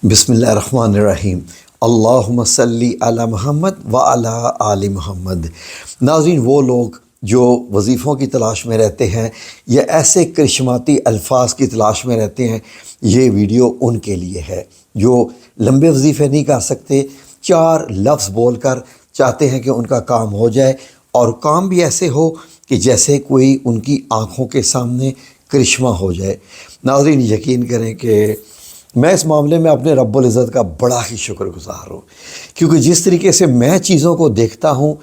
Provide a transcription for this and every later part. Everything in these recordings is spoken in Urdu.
بسم اللہ الرحمن الرحیم۔ اللہم صلی علی محمد وعلی آل محمد۔ ناظرین، وہ لوگ جو وظیفوں کی تلاش میں رہتے ہیں یا ایسے کرشماتی الفاظ کی تلاش میں رہتے ہیں، یہ ویڈیو ان کے لیے ہے جو لمبے وظیفے نہیں کر سکتے، 4 لفظ بول کر چاہتے ہیں کہ ان کا کام ہو جائے، اور کام بھی ایسے ہو کہ جیسے کوئی ان کی آنکھوں کے سامنے کرشمہ ہو جائے۔ ناظرین، یقین کریں کہ میں اس معاملے میں اپنے رب العزت کا بڑا ہی شکر گزار ہوں، کیونکہ جس طریقے سے میں چیزوں کو دیکھتا ہوں،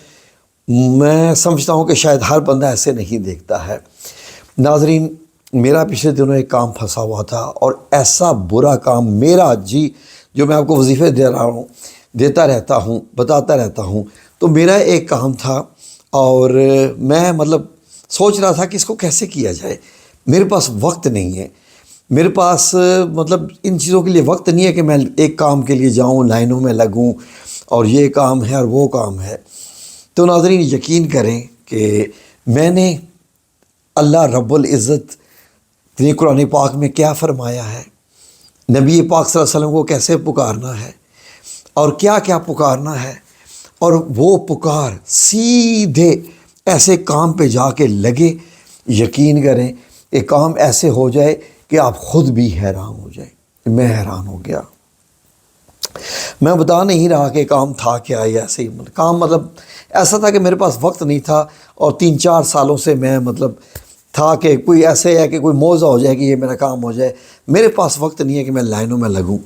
میں سمجھتا ہوں کہ شاید ہر بندہ ایسے نہیں دیکھتا ہے۔ ناظرین، میرا پچھلے دنوں ایک کام پھنسا ہوا تھا، اور ایسا برا کام میرا جو میں آپ کو وظیفے دیتا رہتا ہوں، بتاتا رہتا ہوں، تو میرا ایک کام تھا، اور میں سوچ رہا تھا کہ اس کو کیسے کیا جائے۔ میرے پاس وقت نہیں ہے، میرے پاس ان چیزوں کے لیے وقت نہیں ہے کہ میں ایک کام کے لیے جاؤں، لائنوں میں لگوں، اور یہ کام ہے اور وہ کام ہے۔ تو ناظرین، یقین کریں کہ میں نے اللہ رب العزت نے قرآن پاک میں کیا فرمایا ہے، نبی پاک صلی اللہ علیہ وسلم کو کیسے پکارنا ہے اور کیا کیا پکارنا ہے، اور وہ پکار سیدھے ایسے کام پہ جا کے لگے۔ یقین کریں کہ کام ایسے ہو جائے کہ آپ خود بھی حیران ہو جائیں۔ میں حیران ہو گیا۔ میں بتا نہیں رہا کہ کام تھا کیا، یا ایسے ہی کام ایسا تھا کہ میرے پاس وقت نہیں تھا، اور 3-4 سالوں سے میں تھا کہ کوئی ایسے ہے کہ کوئی موضوع ہو جائے کہ یہ میرا کام ہو جائے۔ میرے پاس وقت نہیں ہے کہ میں لائنوں میں لگوں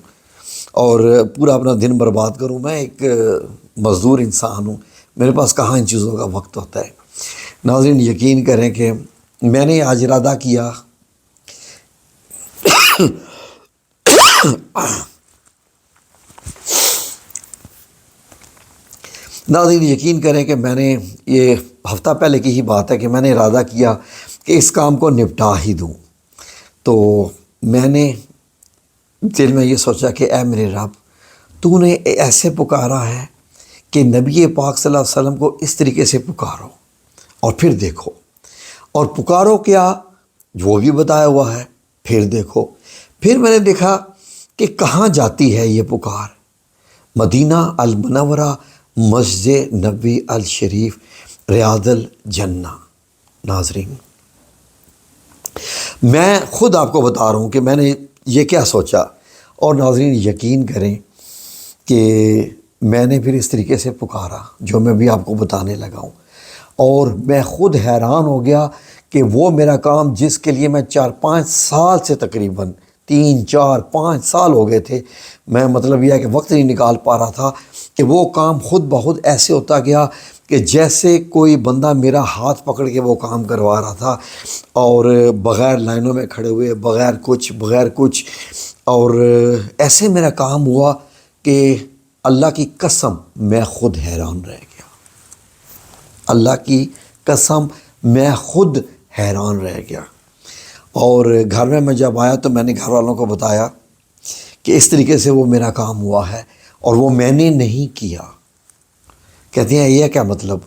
اور پورا اپنا دن برباد کروں۔ میں ایک مزدور انسان ہوں، میرے پاس کہاں ان چیزوں کا وقت ہوتا ہے۔ ناظرین، یقین کریں کہ میں نے آج ارادہ کیا ناظرین یقین کریں کہ میں نے یہ ہفتہ پہلے کی ہی بات ہے کہ میں نے ارادہ کیا کہ اس کام کو نپٹا ہی دوں۔ تو میں نے دل میں یہ سوچا کہ اے میرے رب، تو نے ایسے پکارا ہے کہ نبی پاک صلی اللہ علیہ وسلم کو اس طریقے سے پکارو، اور پھر دیکھو، اور پکارو کیا وہ بھی بتایا ہوا ہے، پھر دیکھو۔ پھر میں نے دیکھا کہ کہاں جاتی ہے یہ پکار، مدینہ المنورہ، مسجد نبوی الشریف، ریاض الجنہ۔ ناظرین، میں خود آپ کو بتا رہا ہوں کہ میں نے یہ کیا سوچا، اور ناظرین یقین کریں کہ میں نے پھر اس طریقے سے پکارا جو میں بھی آپ کو بتانے لگا ہوں، اور میں خود حیران ہو گیا کہ وہ میرا کام جس کے لیے میں 4-5 سال سے تقریباً 3-4-5 سال ہو گئے تھے، میں یہ ہے کہ وقت نہیں نکال پا رہا تھا، کہ وہ کام خود بخود ایسے ہوتا گیا کہ جیسے کوئی بندہ میرا ہاتھ پکڑ کے وہ کام کروا رہا تھا، اور بغیر لائنوں میں کھڑے ہوئے، بغیر کچھ، اور ایسے میرا کام ہوا کہ اللہ کی قسم میں خود حیران رہ گیا۔ اللہ کی قسم میں خود حیران رہ گیا۔ اور گھر میں جب آیا تو میں نے گھر والوں کو بتایا کہ اس طریقے سے وہ میرا کام ہوا ہے، اور وہ میں نے نہیں کیا۔ کہتے ہیں یہ کیا مطلب؟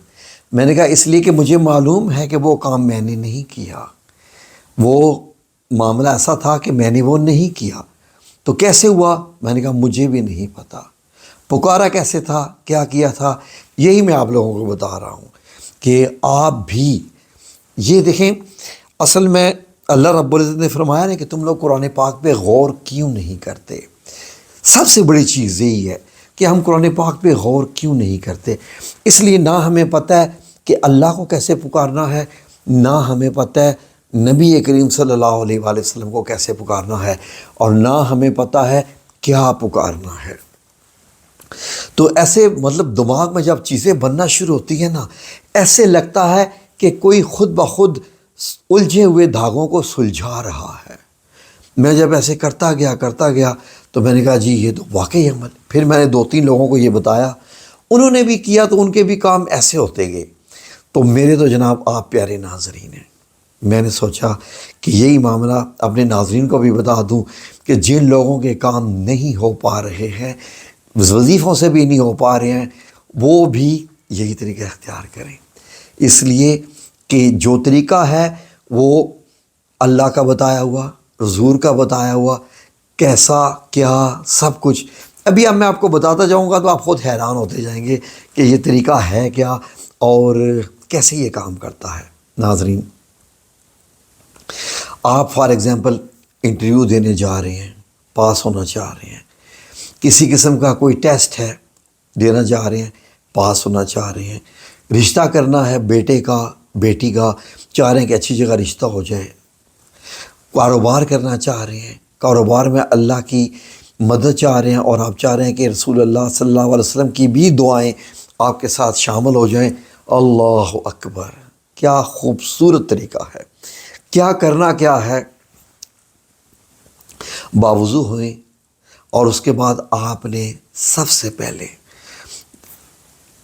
میں نے کہا اس لیے کہ مجھے معلوم ہے کہ وہ کام میں نے نہیں کیا، وہ معاملہ ایسا تھا کہ میں نے وہ نہیں کیا۔ تو کیسے ہوا؟ میں نے کہا مجھے بھی نہیں پتہ۔ پکارا کیسے تھا، کیا کیا تھا، یہی میں آپ لوگوں کو بتا رہا ہوں کہ آپ بھی یہ دیکھیں۔ اصل میں اللہ رب العزت نے فرمایا نا کہ تم لوگ قرآن پاک پہ غور کیوں نہیں کرتے۔ سب سے بڑی چیز یہی ہے کہ ہم قرآن پاک پہ غور کیوں نہیں کرتے۔ اس لیے نہ ہمیں پتہ ہے کہ اللہ کو کیسے پکارنا ہے، نہ ہمیں پتہ ہے نبی کریم صلی اللہ علیہ وآلہ وسلم کو کیسے پکارنا ہے، اور نہ ہمیں پتہ ہے کیا پکارنا ہے۔ تو ایسے دماغ میں جب چیزیں بننا شروع ہوتی ہیں نا، ایسے لگتا ہے کہ کوئی خود بخود الجھے ہوئے دھاگوں کو سلجھا رہا ہے۔ میں جب ایسے کرتا گیا تو میں نے کہا جی یہ تو واقعی عمل۔ پھر میں نے 2-3 لوگوں کو یہ بتایا، انہوں نے بھی کیا، تو ان کے بھی کام ایسے ہوتے گئے۔ تو میرے تو جناب آپ پیارے ناظرین ہیں، میں نے سوچا کہ یہی معاملہ اپنے ناظرین کو بھی بتا دوں کہ جن لوگوں کے کام نہیں ہو پا رہے ہیں، وظیفوں سے بھی نہیں ہو پا رہے ہیں، وہ بھی یہی طریقہ اختیار کریں۔ اس لیے کہ جو طریقہ ہے وہ اللہ کا بتایا ہوا، حضور کا بتایا ہوا، کیسا کیا سب کچھ ابھی اب میں آپ کو بتاتا جاؤں گا تو آپ خود حیران ہوتے جائیں گے کہ یہ طریقہ ہے کیا اور کیسے یہ کام کرتا ہے۔ ناظرین، آپ فار ایگزامپل انٹرویو دینے جا رہے ہیں، پاس ہونا چاہ رہے ہیں، کسی قسم کا کوئی ٹیسٹ ہے دینا چاہ رہے ہیں، پاس ہونا چاہ رہے ہیں، رشتہ کرنا ہے بیٹے کا بیٹی کا، چاہ رہے ہیں کہ اچھی جگہ رشتہ ہو جائے، کاروبار کرنا چاہ رہے ہیں، کاروبار میں اللہ کی مدد چاہ رہے ہیں اور آپ چاہ رہے ہیں کہ رسول اللہ صلی اللہ علیہ وسلم کی بھی دعائیں آپ کے ساتھ شامل ہو جائیں۔ اللہ اکبر، کیا خوبصورت طریقہ ہے! کیا کرنا کیا ہے، باوضو ہوئیں اور اس کے بعد آپ نے سب سے پہلے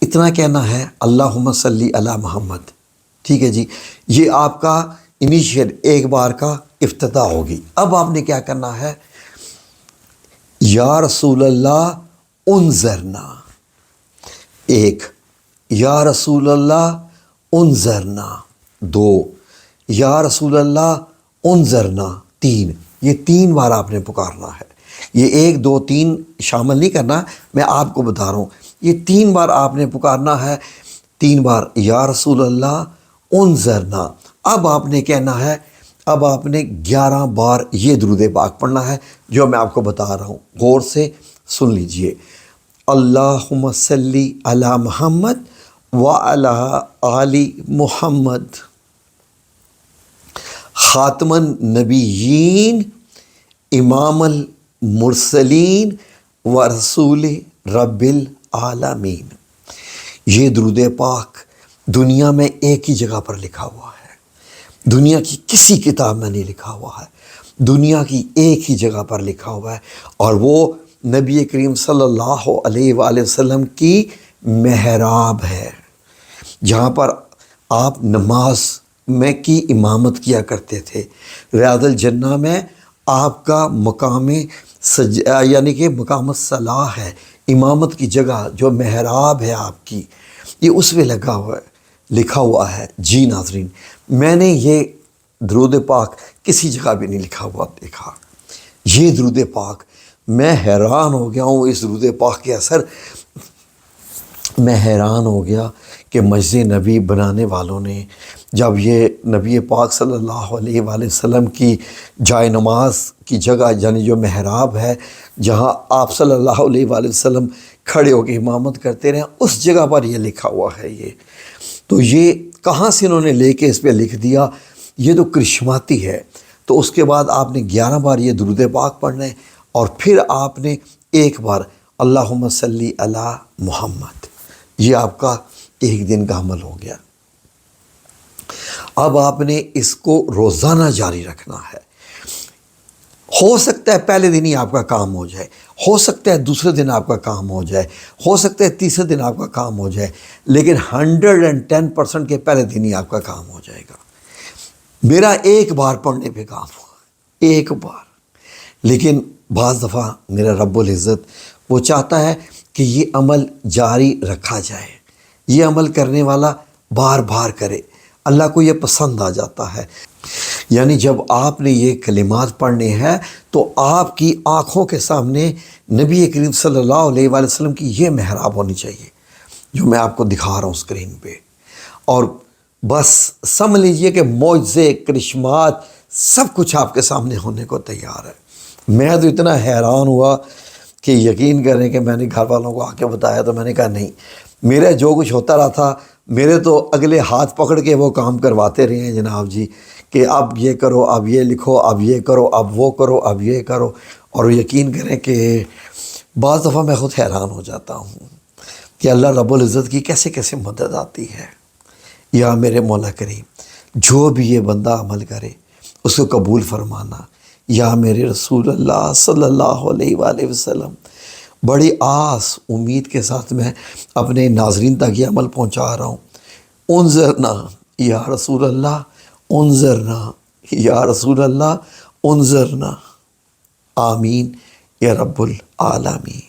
اتنا کہنا ہے اللہم صلی علی محمد، ٹھیک ہے جی، یہ آپ کا انیشیل ایک بار کا افتتاح ہوگی۔ اب آپ نے کیا کرنا ہے، یا رسول اللہ انظرنا، ایک، یا رسول اللہ انظرنا، دو، یا رسول اللہ انظرنا، تین، یہ 3 بار آپ نے پکارنا ہے۔ یہ 1 2 3 شامل نہیں کرنا، میں آپ کو بتا رہا ہوں، یہ 3 بار آپ نے پکارنا ہے، 3 بار یا رسول اللہ انظرنا۔ اب آپ نے کہنا ہے، اب آپ نے 11 بار یہ درود پاک پڑھنا ہے جو میں آپ کو بتا رہا ہوں، غور سے سن لیجئے۔ اللہم صلی علی محمد وعلی آل محمد، خاتم النبیین، امام المرسلین و رسول رب العالمین۔ یہ درود پاک دنیا میں ایک ہی جگہ پر لکھا ہوا ہے، دنیا کی کسی کتاب میں نہیں لکھا ہوا ہے، دنیا کی ایک ہی جگہ پر لکھا ہوا ہے، اور وہ نبی کریم صلی اللہ علیہ وآلہ وسلم کی محراب ہے، جہاں پر آپ نماز میں کی امامت کیا کرتے تھے۔ ریاض الجنہ میں آپ کا مقام یعنی کہ مقام الصلاح ہے، امامت کی جگہ جو محراب ہے آپ کی، یہ اس میں لگا ہوا ہے، لکھا ہوا ہے۔ جی ناظرین، میں نے یہ درود پاک کسی جگہ بھی نہیں لکھا ہوا دیکھا۔ یہ درود پاک، میں حیران ہو گیا ہوں اس درود پاک کے اثر، میں حیران ہو گیا کہ مسجد نبی بنانے والوں نے جب یہ نبی پاک صلی اللہ علیہ وآلہ وسلم کی جائے نماز کی جگہ، یعنی جو محراب ہے جہاں آپ صلی اللہ علیہ وآلہ وسلم کھڑے ہو کے امامت کرتے رہے، اس جگہ پر یہ لکھا ہوا ہے۔ یہ تو یہ کہاں سے انہوں نے لے کے اس پہ لکھ دیا، یہ تو کرشماتی ہے۔ تو اس کے بعد آپ نے 11 بار یہ درود پاک پڑھنا ہے، اور پھر آپ نے ایک بار اللہم صلی علی محمد۔ یہ آپ کا ایک دن کا عمل ہو گیا۔ اب آپ نے اس کو روزانہ جاری رکھنا ہے۔ ہو سکتا ہے پہلے دن ہی آپ کا کام ہو جائے، ہو سکتا ہے دوسرے دن آپ کا کام ہو جائے، ہو سکتا ہے تیسرے دن آپ کا کام ہو جائے، لیکن 110% کے پہلے دن ہی آپ کا کام ہو جائے گا۔ میرا ایک بار پڑھنے پہ کام ہوا، ایک بار، لیکن بعض دفعہ میرا رب العزت وہ چاہتا ہے کہ یہ عمل جاری رکھا جائے، یہ عمل کرنے والا بار بار کرے، اللہ کو یہ پسند آ جاتا ہے۔ یعنی جب آپ نے یہ کلمات پڑھنے ہیں تو آپ کی آنکھوں کے سامنے نبی کریم صلی اللہ علیہ وآلہ وسلم کی یہ محراب ہونی چاہیے جو میں آپ کو دکھا رہا ہوں اسکرین پہ، اور بس سمجھ لیجئے کہ معجزے، کرشمات سب کچھ آپ کے سامنے ہونے کو تیار ہے۔ میں تو اتنا حیران ہوا کہ یقین کریں کہ میں نے گھر والوں کو آ کے بتایا تو میں نے کہا نہیں، میرا جو کچھ ہوتا رہا تھا، میرے تو اگلے ہاتھ پکڑ کے وہ کام کرواتے رہے ہیں جناب جی، کہ اب یہ کرو، اب یہ لکھو، اب یہ کرو، اب وہ کرو، اب یہ کرو، اور یقین کریں کہ بعض دفعہ میں خود حیران ہو جاتا ہوں کہ اللہ رب العزت کی کیسے کیسے مدد آتی ہے۔ یا میرے مولا کریم، جو بھی یہ بندہ عمل کرے اس کو قبول فرمانا۔ یا میرے رسول اللہ صلی اللہ علیہ وآلہ وسلم، بڑی آس امید کے ساتھ میں اپنے ناظرین تک یہ عمل پہنچا رہا ہوں۔ انظرنا یا رسول اللہ انظرنا، یا رسول اللہ انظرنا، آمین یا رب العالمین۔